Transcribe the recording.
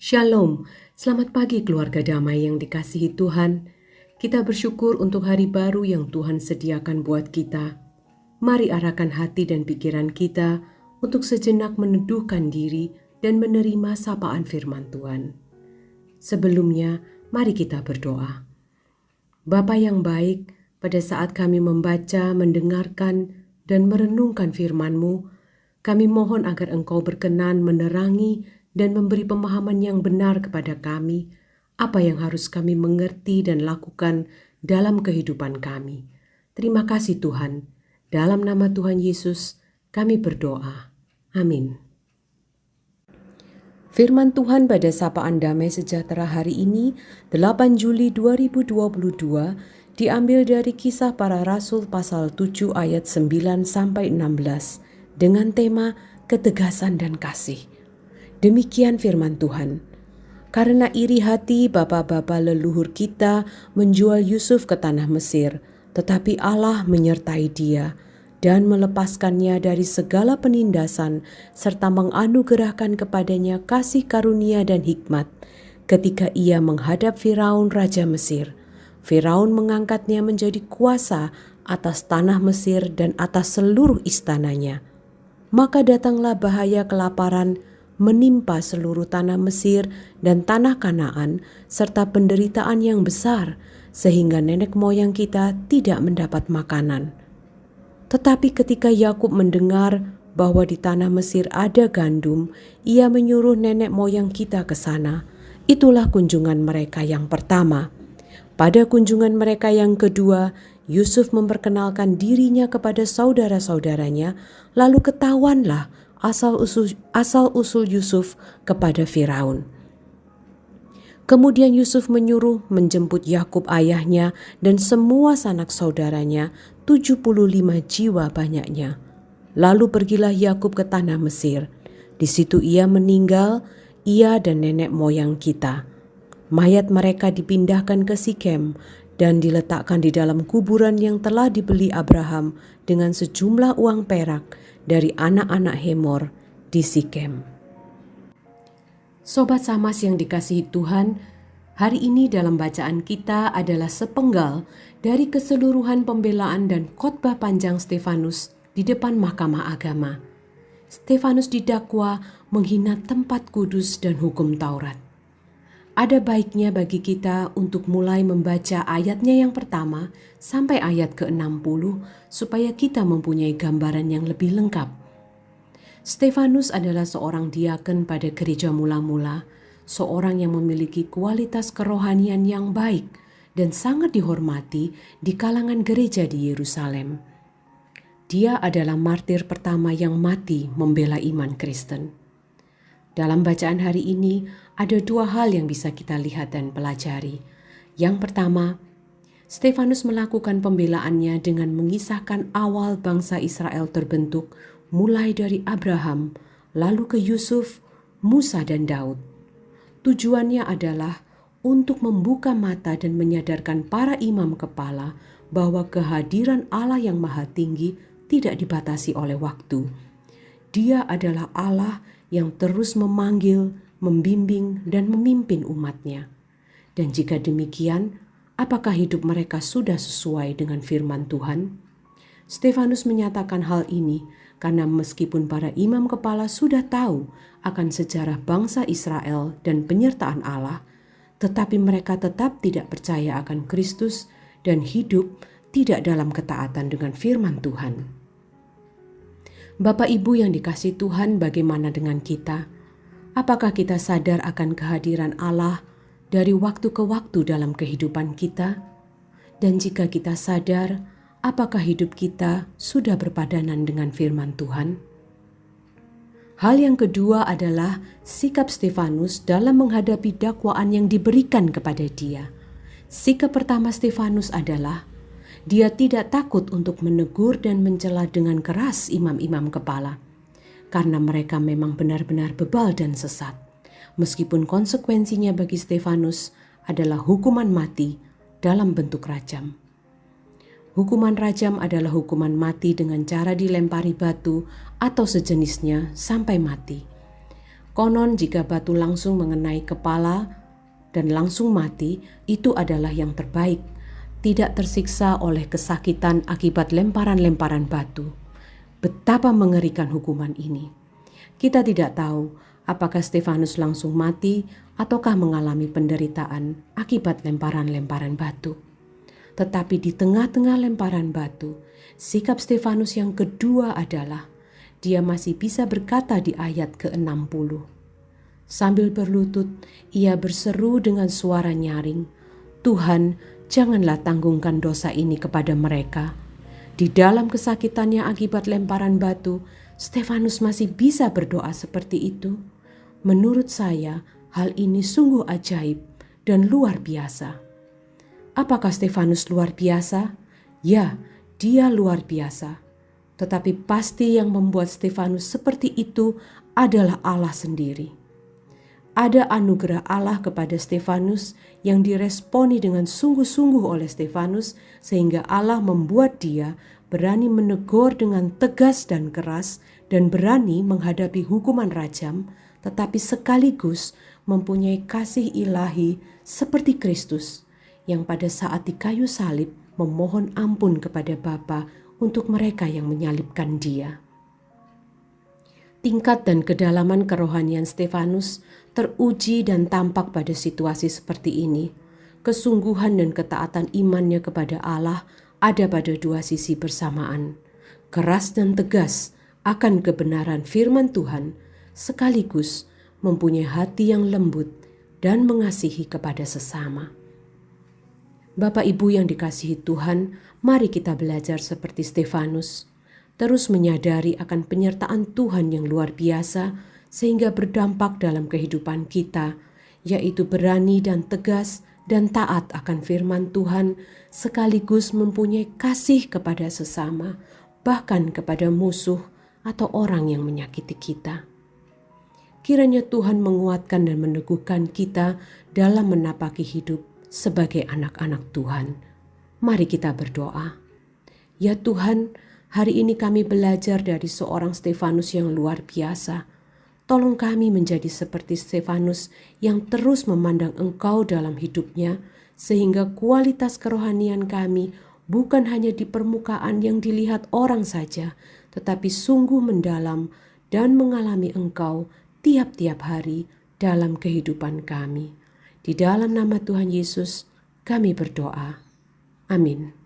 Shalom, selamat pagi keluarga damai yang dikasihi Tuhan. Kita bersyukur untuk hari baru yang Tuhan sediakan buat kita. Mari arahkan hati dan pikiran kita untuk sejenak meneduhkan diri dan menerima sapaan firman Tuhan. Sebelumnya, mari kita berdoa. Bapa yang baik, pada saat kami membaca, mendengarkan, dan merenungkan firman-Mu, kami mohon agar Engkau berkenan menerangi dan memberi pemahaman yang benar kepada kami, apa yang harus kami mengerti dan lakukan dalam kehidupan kami. Terima kasih Tuhan. Dalam nama Tuhan Yesus, kami berdoa. Amin. Firman Tuhan pada Sapaan Damai Sejahtera hari ini, 8 Juli 2022, diambil dari Kisah Para Rasul pasal 7 ayat 9-16 dengan tema ketegasan dan kasih. Demikian firman Tuhan. Karena iri hati bapa-bapa leluhur kita menjual Yusuf ke tanah Mesir, tetapi Allah menyertai dia dan melepaskannya dari segala penindasan serta menganugerahkan kepadanya kasih karunia dan hikmat ketika ia menghadap Firaun Raja Mesir. Firaun mengangkatnya menjadi kuasa atas tanah Mesir dan atas seluruh istananya. Maka datanglah bahaya kelaparan menimpa seluruh tanah Mesir dan tanah Kanaan serta penderitaan yang besar sehingga nenek moyang kita tidak mendapat makanan. Tetapi ketika Yakub mendengar bahwa di tanah Mesir ada gandum, ia menyuruh nenek moyang kita ke sana. Itulah kunjungan mereka yang pertama. Pada kunjungan mereka yang kedua, Yusuf memperkenalkan dirinya kepada saudara-saudaranya, lalu ketahuanlah asal-usul Yusuf kepada Firaun. Kemudian Yusuf menyuruh menjemput Yakub ayahnya dan semua sanak saudaranya, 75 jiwa banyaknya. Lalu pergilah Yakub ke tanah Mesir. Di situ ia meninggal, ia dan nenek moyang kita. Mayat mereka dipindahkan ke Sikem dan diletakkan di dalam kuburan yang telah dibeli Abraham dengan sejumlah uang perak dari anak-anak Hemor di Sikem. Sobat Samas yang dikasihi Tuhan, hari ini dalam bacaan kita adalah sepenggal dari keseluruhan pembelaan dan khotbah panjang Stefanus di depan Mahkamah Agama. Stefanus didakwa menghina tempat kudus dan hukum Taurat. Ada baiknya bagi kita untuk mulai membaca ayatnya yang pertama sampai ayat ke-60 supaya kita mempunyai gambaran yang lebih lengkap. Stefanus adalah seorang diaken pada gereja mula-mula, seorang yang memiliki kualitas kerohanian yang baik dan sangat dihormati di kalangan gereja di Yerusalem. Dia adalah martir pertama yang mati membela iman Kristen. Dalam bacaan hari ini, ada dua hal yang bisa kita lihat dan pelajari. Yang pertama, Stefanus melakukan pembelaannya dengan mengisahkan awal bangsa Israel terbentuk, mulai dari Abraham, lalu ke Yusuf, Musa, dan Daud. Tujuannya adalah untuk membuka mata dan menyadarkan para imam kepala bahwa kehadiran Allah yang Maha Tinggi tidak dibatasi oleh waktu. Dia adalah Allah yang terus memanggil, membimbing, dan memimpin umatnya. Dan jika demikian, apakah hidup mereka sudah sesuai dengan firman Tuhan? Stefanus menyatakan hal ini karena meskipun para imam kepala sudah tahu akan sejarah bangsa Israel dan penyertaan Allah, tetapi mereka tetap tidak percaya akan Kristus dan hidup tidak dalam ketaatan dengan firman Tuhan. Bapak Ibu yang dikasihi Tuhan, bagaimana dengan kita? Apakah kita sadar akan kehadiran Allah dari waktu ke waktu dalam kehidupan kita? Dan jika kita sadar, apakah hidup kita sudah berpadanan dengan firman Tuhan? Hal yang kedua adalah sikap Stefanus dalam menghadapi dakwaan yang diberikan kepada dia. Sikap pertama Stefanus adalah dia tidak takut untuk menegur dan mencela dengan keras imam-imam kepala, karena mereka memang benar-benar bebal dan sesat. Meskipun konsekuensinya bagi Stefanus adalah hukuman mati dalam bentuk rajam. Hukuman rajam adalah hukuman mati dengan cara dilempari batu atau sejenisnya sampai mati. Konon jika batu langsung mengenai kepala dan langsung mati, itu adalah yang terbaik, tidak tersiksa oleh kesakitan akibat lemparan-lemparan batu. Betapa mengerikan hukuman ini. Kita tidak tahu apakah Stefanus langsung mati ataukah mengalami penderitaan akibat lemparan-lemparan batu. Tetapi di tengah-tengah lemparan batu, sikap Stefanus yang kedua adalah dia masih bisa berkata di ayat ke-60. Sambil berlutut, ia berseru dengan suara nyaring, "Tuhan, janganlah tanggungkan dosa ini kepada mereka." Di dalam kesakitannya akibat lemparan batu, Stefanus masih bisa berdoa seperti itu. Menurut saya, hal ini sungguh ajaib dan luar biasa. Apakah Stefanus luar biasa? Ya, dia luar biasa. Tetapi pasti yang membuat Stefanus seperti itu adalah Allah sendiri. Ada anugerah Allah kepada Stefanus yang diresponi dengan sungguh-sungguh oleh Stefanus, sehingga Allah membuat dia berani menegur dengan tegas dan keras dan berani menghadapi hukuman rajam, tetapi sekaligus mempunyai kasih ilahi seperti Kristus yang pada saat di kayu salib memohon ampun kepada Bapa untuk mereka yang menyalibkan dia. Tingkat dan kedalaman kerohanian Stefanus teruji dan tampak pada situasi seperti ini. Kesungguhan dan ketaatan imannya kepada Allah ada pada dua sisi bersamaan. Keras dan tegas akan kebenaran firman Tuhan, sekaligus mempunyai hati yang lembut dan mengasihi kepada sesama. Bapak Ibu yang dikasihi Tuhan, mari kita belajar seperti Stefanus, terus menyadari akan penyertaan Tuhan yang luar biasa sehingga berdampak dalam kehidupan kita, yaitu berani dan tegas dan taat akan firman Tuhan, sekaligus mempunyai kasih kepada sesama, bahkan kepada musuh atau orang yang menyakiti kita. Kiranya Tuhan menguatkan dan meneguhkan kita dalam menapaki hidup sebagai anak-anak Tuhan. Mari kita berdoa. Ya Tuhan, hari ini kami belajar dari seorang Stefanus yang luar biasa. Tolong kami menjadi seperti Stefanus yang terus memandang Engkau dalam hidupnya, sehingga kualitas kerohanian kami bukan hanya di permukaan yang dilihat orang saja, tetapi sungguh mendalam dan mengalami Engkau tiap-tiap hari dalam kehidupan kami. Di dalam nama Tuhan Yesus, kami berdoa. Amin.